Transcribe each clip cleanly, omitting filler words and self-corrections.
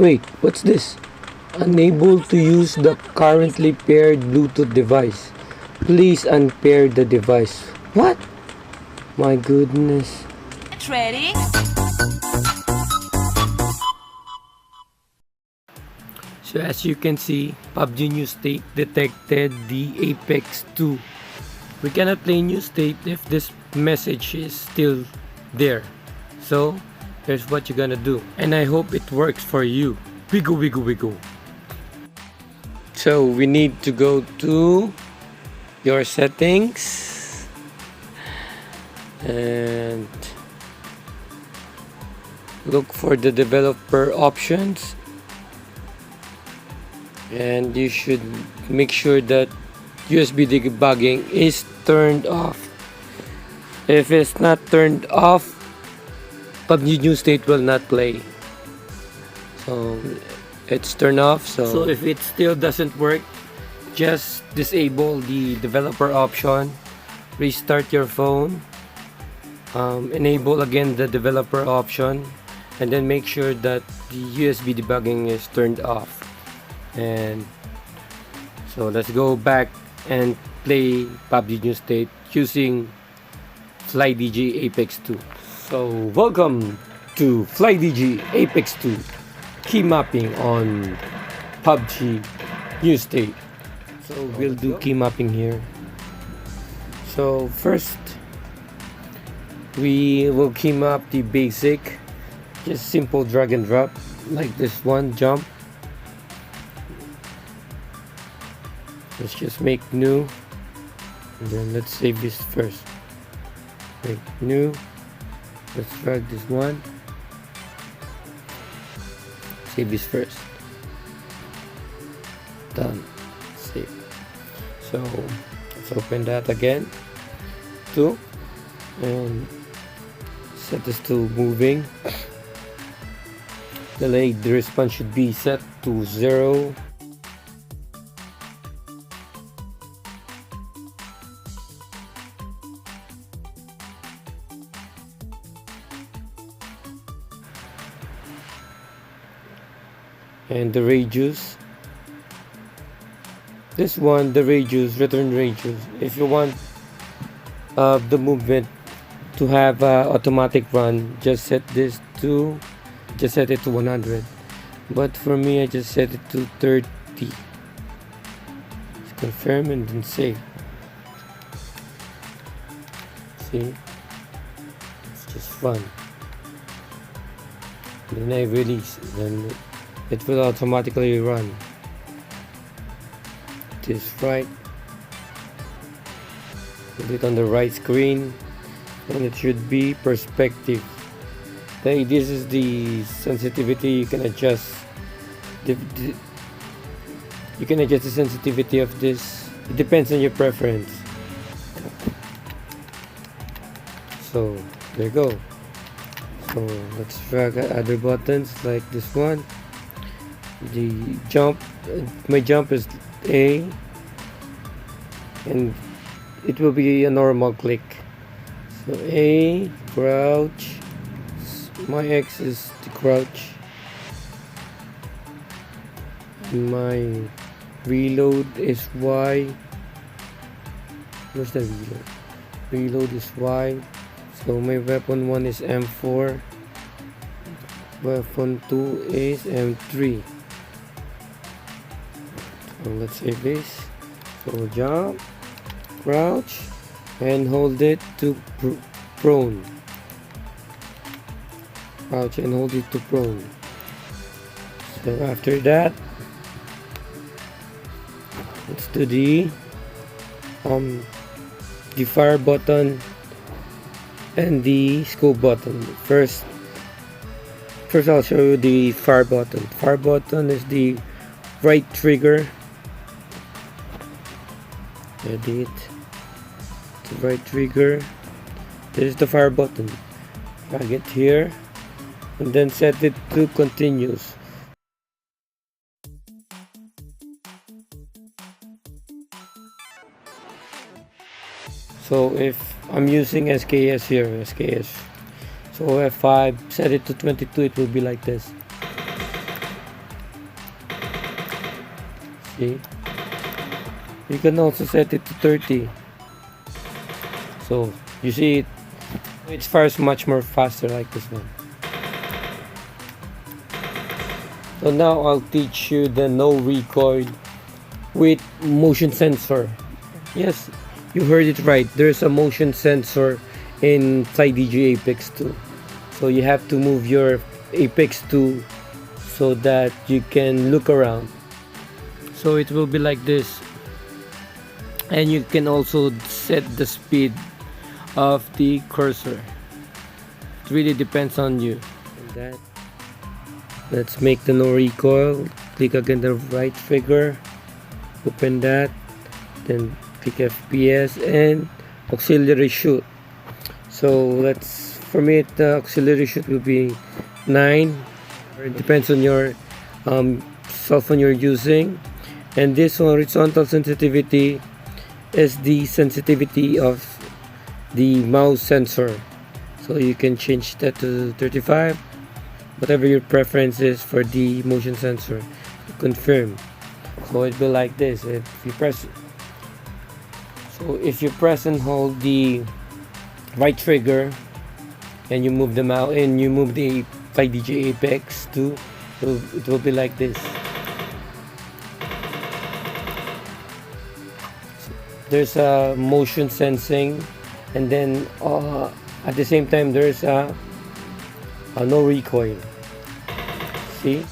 Wait, what's this? Unable to use the currently paired Bluetooth device. Please unpair the device. What? My goodness. Ready? So as you can see, PUBG New State detected the Apex 2. We cannot play New State if this message is still there. So here's what you're gonna do, and I hope it works for you. Wiggle, wiggle, wiggle. So we need to go to your settings and look for the developer options, and you should make sure that USB debugging is turned off. If it's not turned off, PUBG New State will not play. So it's turned off. So if it still doesn't work, just disable the developer option, restart your phone, enable again the developer option, and then make sure that the USB debugging is turned off. And so let's go back and play PUBG New State using Flydigi APEX 2. So welcome to Flydigi APEX 2 key mapping on PUBG New State. So we'll do key mapping here. So first we will key map the basic, just simple drag and drop like this one, jump. Let's just make new, and then let's save this first. Make new, let's drag this one, save this first, done, save. So let's open that again, 2, and set this to moving. The response should be set to 0. And the radius, this one, the radius, return radius, if you want the movement to have automatic run, just set it to 100, but for me I just set it to 30. Just confirm and then save. See, it's just fun. Then I release, then it will automatically run. This right, put it on the right screen, and it should be perspective. Okay, this is the sensitivity. You can adjust you can adjust the sensitivity of this. It depends on your preference. So there you go. So let's drag other buttons like this one. The jump, my jump is A, and it will be a normal click. So A, crouch, my X is the crouch, and my reload is Y. Where's the reload? Reload is Y. So my weapon 1 is M4, weapon 2 is M3. So let's save this. So jump, crouch, and hold it to prone. Crouch and hold it to prone. So after that, let's do the fire button and the scope button. First I'll show you the fire button. Fire button is the right trigger. Edit the right trigger. This is the fire button. Drag it here and then set it to continuous. So if I'm using SKS here, SKS, so if I set it to 22, it will be like this. See, you can also set it to 30. So you see it fires much more faster like this one. So now I'll teach you the no recoil with motion sensor. Yes, you heard it right. There's a motion sensor in Flydigi APEX 2. So you have to move your APEX 2 so that you can look around. So it will be like this. And you can also set the speed of the cursor. It really depends on you. And that. Let's make the no recoil. Click again the right trigger. Open that. Then click FPS and auxiliary shoot. So for me the auxiliary shoot will be 9. It depends on your cell phone you're using. And this horizontal sensitivity is the sensitivity of the mouse sensor. So you can change that to 35. Whatever your preference is for the motion sensor. Confirm. So it will be like this. If you press and hold the right trigger and you move them out and you move the Flydigi APEX 2, it will be like this. There's a motion sensing, and then at the same time there's a no recoil. See,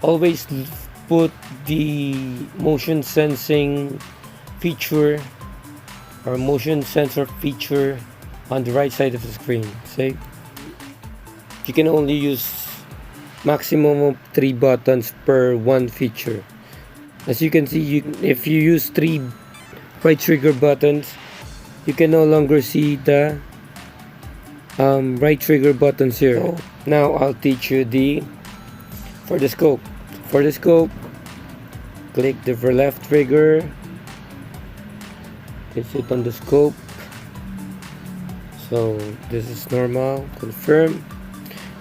always put the motion sensing feature or motion sensor feature on the right side of the screen. See, you can only use maximum of 3 buttons per one feature. As you can see, if you use 3 right trigger buttons, you can no longer see the right trigger buttons here. So now I'll teach you for the scope. For the scope, click the left trigger, place it on the scope. So this is normal. Confirm.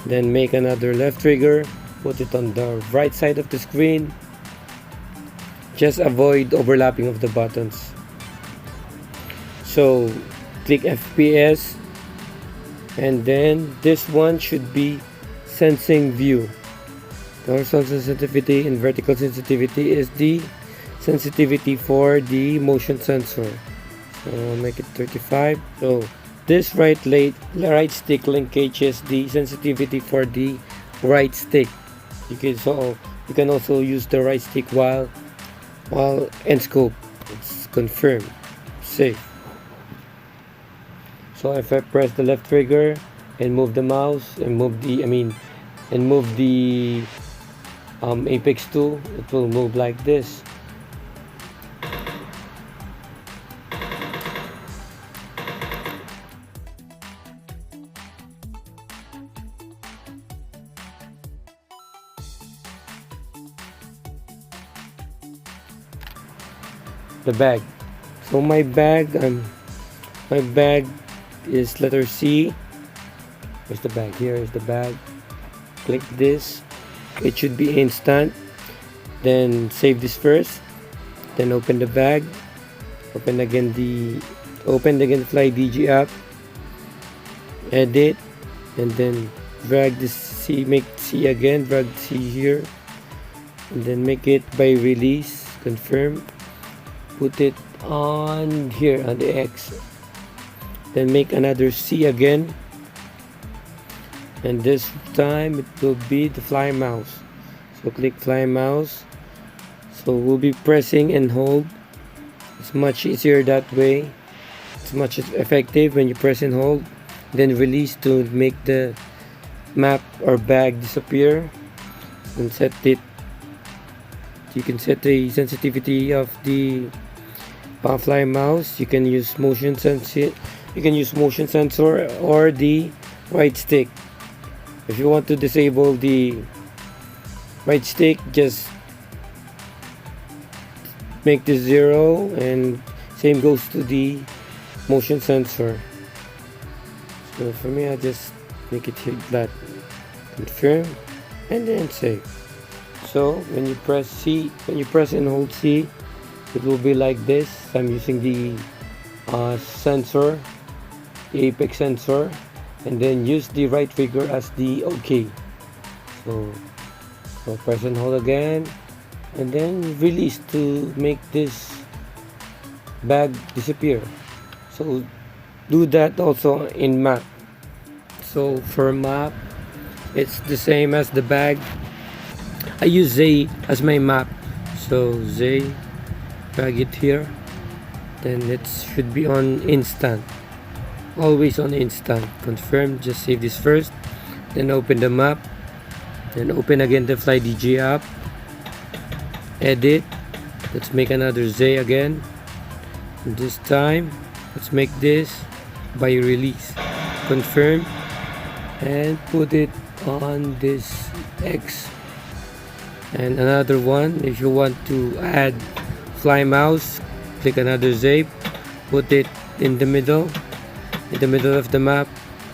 Then make another left trigger, put it on the right side of the screen. Just avoid overlapping of the buttons. So click FPS, and then this one should be sensing view. The horizontal sensitivity and vertical sensitivity is the sensitivity for the motion sensor. So I'll make it 35. So this right stick linkage is the sensitivity for the right stick. You can also use the right stick while end scope. It's confirmed. Safe. So if I press the left trigger and move the mouse and move the APEX 2, it will move like this. The bag. So my bag is letter C. Where's the bag? Here is the bag. Click this. It should be instant. Then save this first. Then open the bag. Open again the Flydigi app. Edit, and then drag this C. Make C again. Drag C here, and then make it by release. Confirm. Put it on here on the X. Then make another C again, and this time it will be the fly mouse. So click fly mouse. So we'll be pressing and hold. It's much easier that way. It's much effective when you press and hold. Then release to make the map or bag disappear. And set it. You can set the sensitivity of the fly mouse. You can use motion sensor. You can use motion sensor or the right stick. If you want to disable the right stick, just make this 0, and same goes to the motion sensor. So for me, I just make it hit that. Confirm, and then save. So when you press and hold C, it will be like this. I'm using the sensor, the apex sensor, and then use the right trigger as the OK. So press and hold again, and then release to make this bag disappear. So do that also in map. So for map, it's the same as the bag. I use Z as my map. So Z, drag it here, then it should be on instant. Always on instant. Confirm. Just save this first, then open the map, then open again the Flydigi app, edit. Let's make another Z again. And this time let's make this by release. Confirm and put it on this X. And another one, if you want to add fly mouse, click another Z, put it in the middle of the map,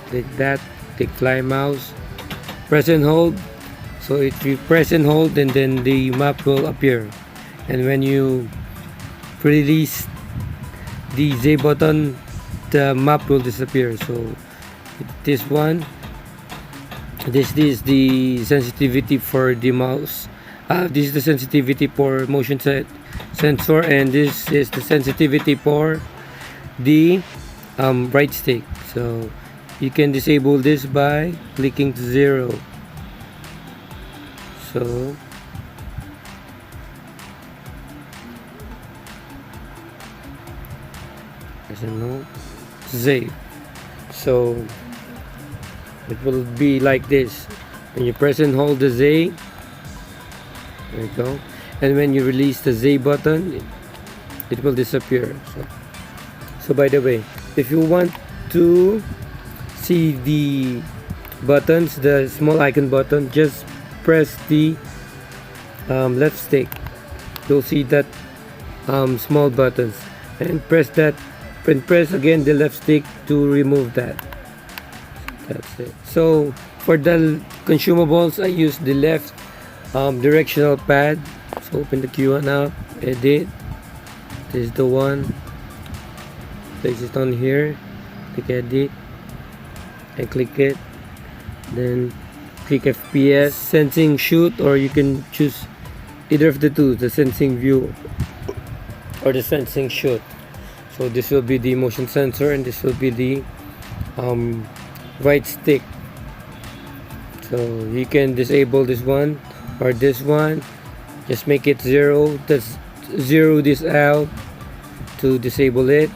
click that, click fly mouse, press and hold. So if you press and hold, and then the map will appear, and when you release the Z button, the map will disappear. So this one, this is the sensitivity for the mouse. This is the sensitivity for motion sensor, and this is the sensitivity for the right stick. So you can disable this by clicking to 0. So save. So it will be like this. When you press and hold the Z, there you go, and when you release the Z button, it will disappear. So by the way, if you want to see the buttons, the small icon button, just press the left stick. You'll see that small buttons, and press that, and press again the left stick to remove that. That's it. So for the consumables, I use the left directional pad. So open the Q1 app, edit. This is the one. Place it on here. Click edit and click it. Then click FPS, sensing shoot, or you can choose either of the two, the sensing view or the sensing shoot. So this will be the motion sensor, and this will be the right stick. So you can disable this one or this one. Just make it 0. That's 0 this out to disable it.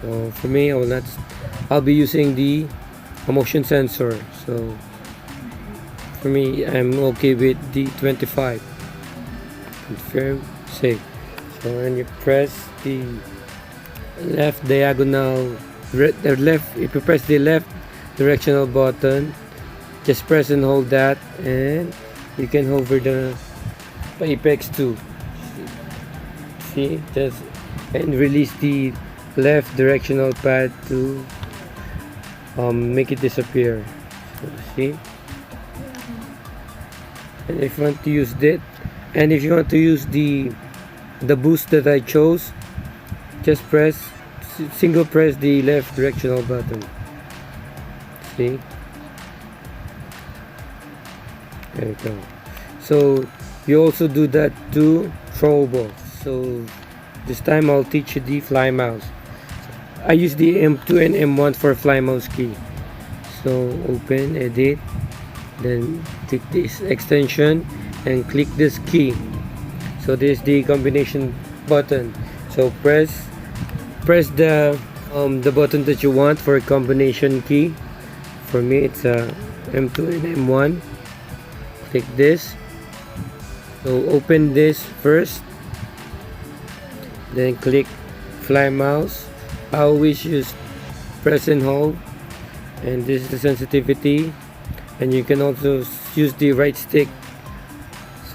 So for me, I'll be using the motion sensor. So for me, I'm okay with the 25. Confirm, save. So when you press the left diagonal, if you press the left directional button, just press and hold that, and you can hover the apex too. See, just and release the left directional pad to make it disappear. So, see, and if you want to use that, and if you want to use the boost that I chose, just single press the left directional button. See, there you go. So you also do that to Throwable. So this time I'll teach you the fly mouse. I use the M2 and M1 for fly mouse key. So open, edit, then click this extension and click this key. So this is the combination button. So press the button that you want for a combination key. For me, it's M2 and M1. Click this. So open this first, then click fly mouse. I always use press and hold, and this is the sensitivity, and you can also use the right stick.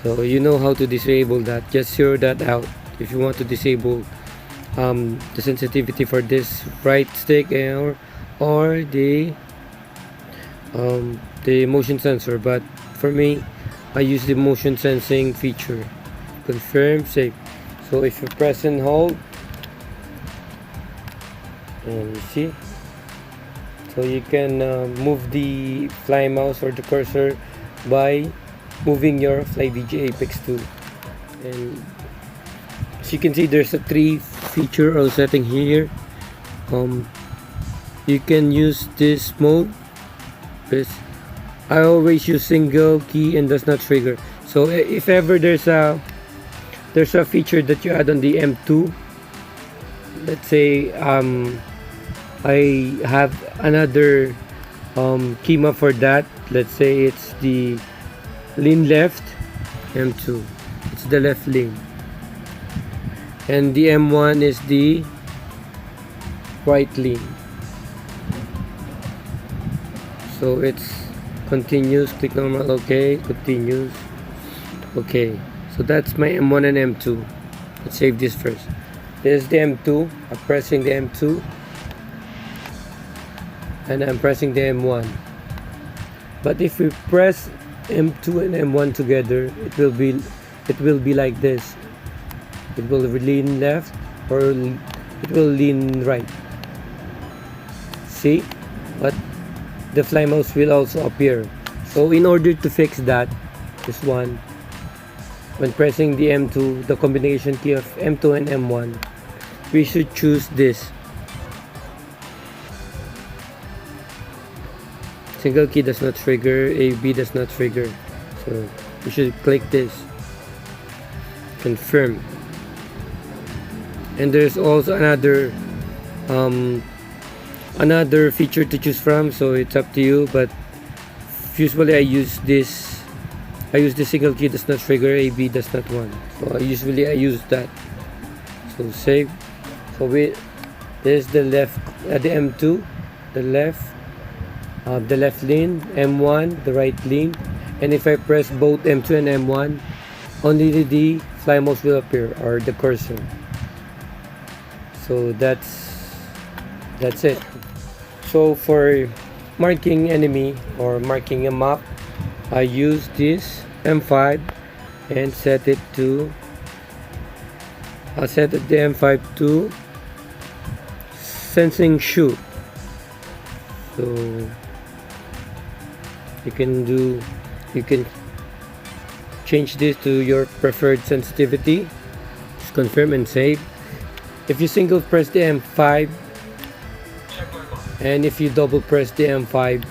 So you know how to disable that. Just zero that out if you want to disable the sensitivity for this right stick or the motion sensor. But for me, I use the motion sensing feature. Confirm, save. So if you press and hold, and you see, so you can move the fly mouse or the cursor by moving your Flydigi APEX 2. And as you can see, there's a 3 feature or setting here. You can use this mode. I always use single key and does not trigger. So if ever there's a feature that you add on the M2, let's say I have another keyma for that. Let's say it's the lean left M2. It's the left lean. And the M1 is the right lean. So it's continuous, click normal, okay, continues, okay. So that's my M1 and M2. Let's save this first. This is the M2. I'm pressing the M2 and I'm pressing the M1. But if we press M2 and M1 together, it will be like this. It will lean left or it will lean right. See? But the fly mouse will also appear. So in order to fix that, this one, when pressing the M2, the combination key of M2 and M1, we should choose this. Single key does not trigger, AB does not trigger. So we should click this. Confirm. And there's also another feature to choose from, so it's up to you, but usually I use this single key does not trigger, AB does not want. So I use that. So save. So there's the left, the M2, the left lean, M1, the right lean, and if I press both M2 and M1, only the fly mouse will appear, or the cursor. So that's it. So for marking enemy or marking a map, I use this M5 and set it to, I'll set the M5 to sensing shoot. So you can change this to your preferred sensitivity. Just confirm and save. If you single press the M5 and if you double press the M5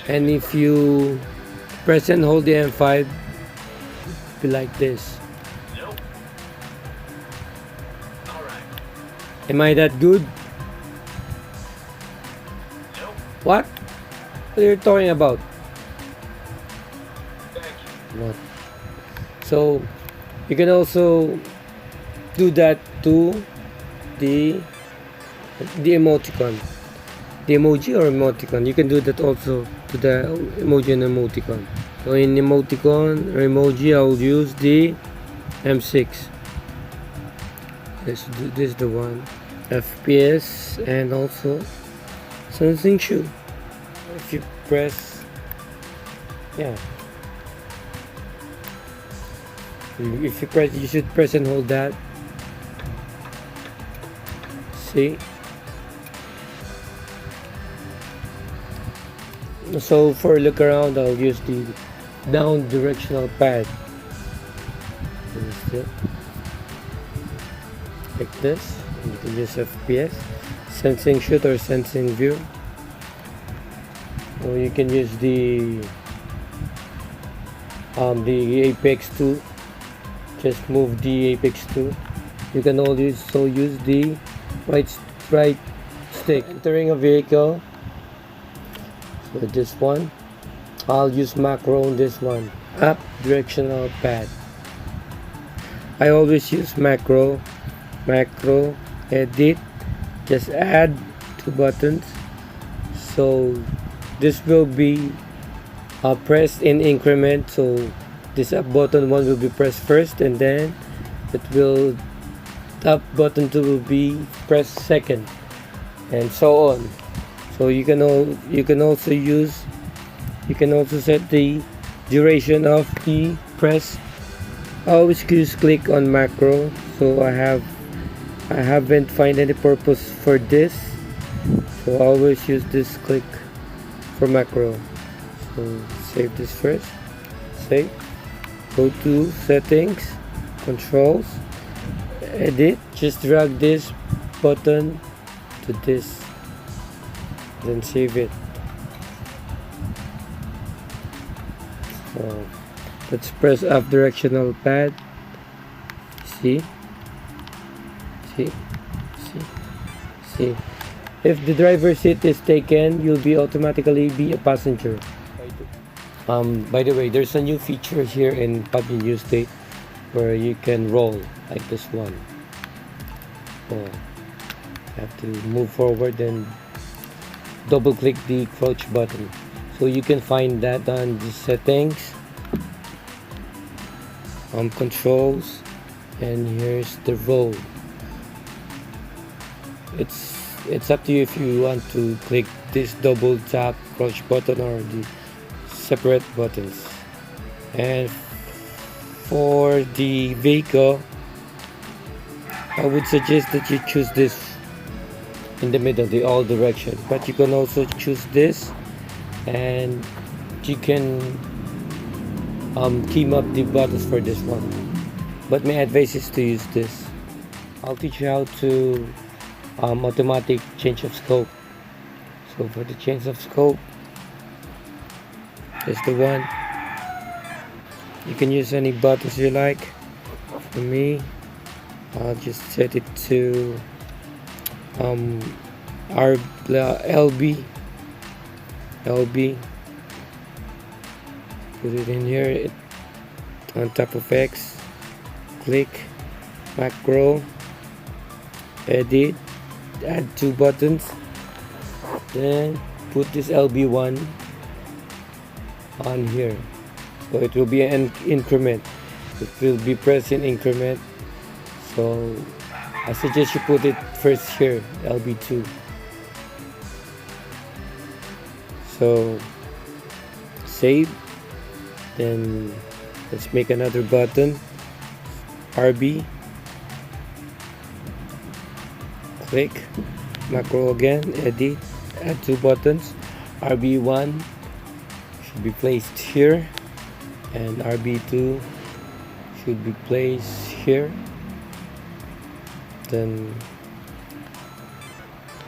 and if you press and hold the M5, be like this. Am I that good? What? What are you talking about? What? So you can also do that to the emoticon, the emoji or emoticon. You can do that also to the emoji and emoticon. So in emoticon or emoji, I will use the M6. This is the one. FPS and also sensing shoe. If you press, yeah. If you press, you should press and hold that. See? So for look around, I'll use the down directional pad. Like this. You can use FPS, sensing shoot or sensing view. Or you can use the Apex 2. Just move the Apex 2. You can also use the right stick. Entering a vehicle. So this one, I'll use macro on this one. Up directional pad. I always use macro, edit, just add 2 buttons. So this will be pressed in increment. So this up button 1 will be pressed first, and then up button 2 will be pressed second, and so on. So you can also set the duration of the press, I always use click on macro. So I haven't find any purpose for this, so I always use this click for macro. So save this first, save, go to settings, controls, edit, just drag this button to this, then save it. So let's press up directional pad. See, if the driver's seat is taken, you'll be automatically be a passenger. By the way, there's a new feature here in PUBG New State where you can roll like this one. So you have to move forward and double click the crouch button. So you can find that on the settings, controls, and here's the roll. It's up to you if you want to click this double tap crouch button or the separate buttons. And for the vehicle, I would suggest that you choose this in the middle, the all direction, but you can also choose this, and you can team up the buttons for this one, but my advice is to use this. I'll teach you how to automatic change of scope. So for the change of scope, that's the one. You can use any buttons you like. For me, I'll just set it to LB. Put it in here on top of X. Click macro, edit, add 2 buttons, then put this LB1 on here. So it will be an increment. It will be pressed in increment. So I suggest you put it first here, LB2. So save. Then let's make another button. RB. Click macro again, edit, add 2 buttons. RB1 should be placed here, and RB2 should be placed here. Then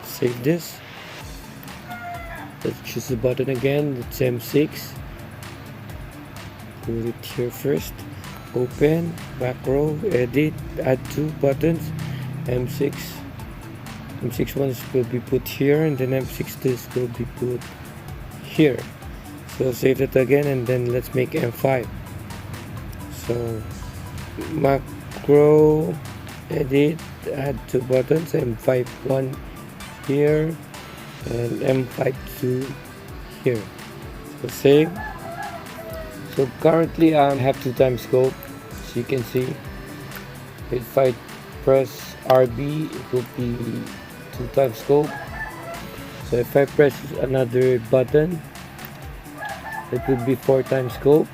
save this. Let's choose the button again. It's M6. Put it here first. Open macro, edit, add 2 buttons. M6 ones will be put here, and then M6 this will be put here. So save that again, and then let's make M5. So macro, edit, add 2 buttons. M5 1 here, and M5 2 here. So save. So currently I have 2 times scope, so you can see if I press RB, it will be 2 times scope. So if I press another button, it will be 4 times scope,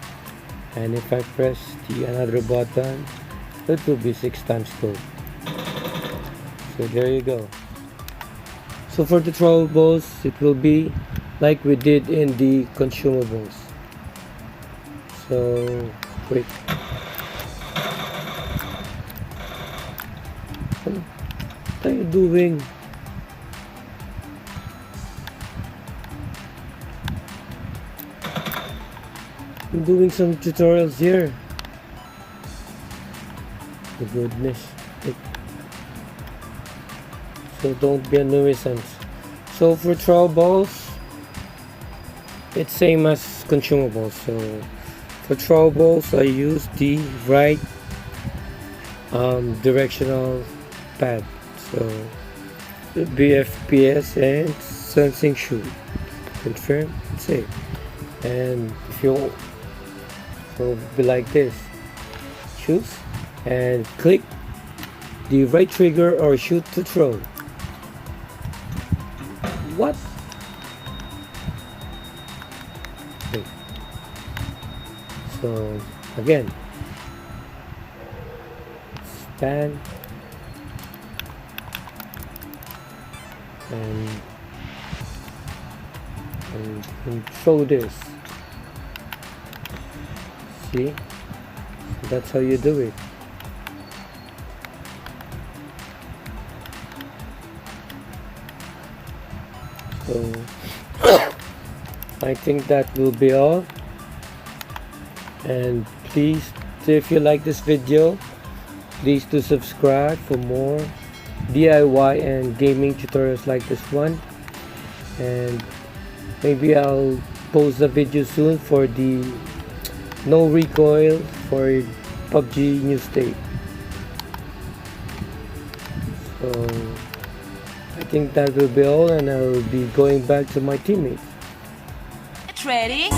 and if I press another button, it will be 6 times scope. So there you go. So for the throwables, it will be like we did in the consumables. So wait, what are you doing? I'm doing some tutorials here. Oh goodness. So don't be a nuisance. So for throwables, it's same as consumables. So for throwables, I use the right directional pad. So the BFPS and sensing shoot. Confirm, save. And if you will be like this, choose and click the right trigger or shoot to throw. What? Wait. So again, stand and control this. See, that's how you do it. So I think that will be all, and please, if you like this video, please do subscribe for more DIY and gaming tutorials like this one, and maybe I'll post a video soon for the no recoil for PUBG New State. So I think that will be all, and I'll be going back to my teammates. Ready?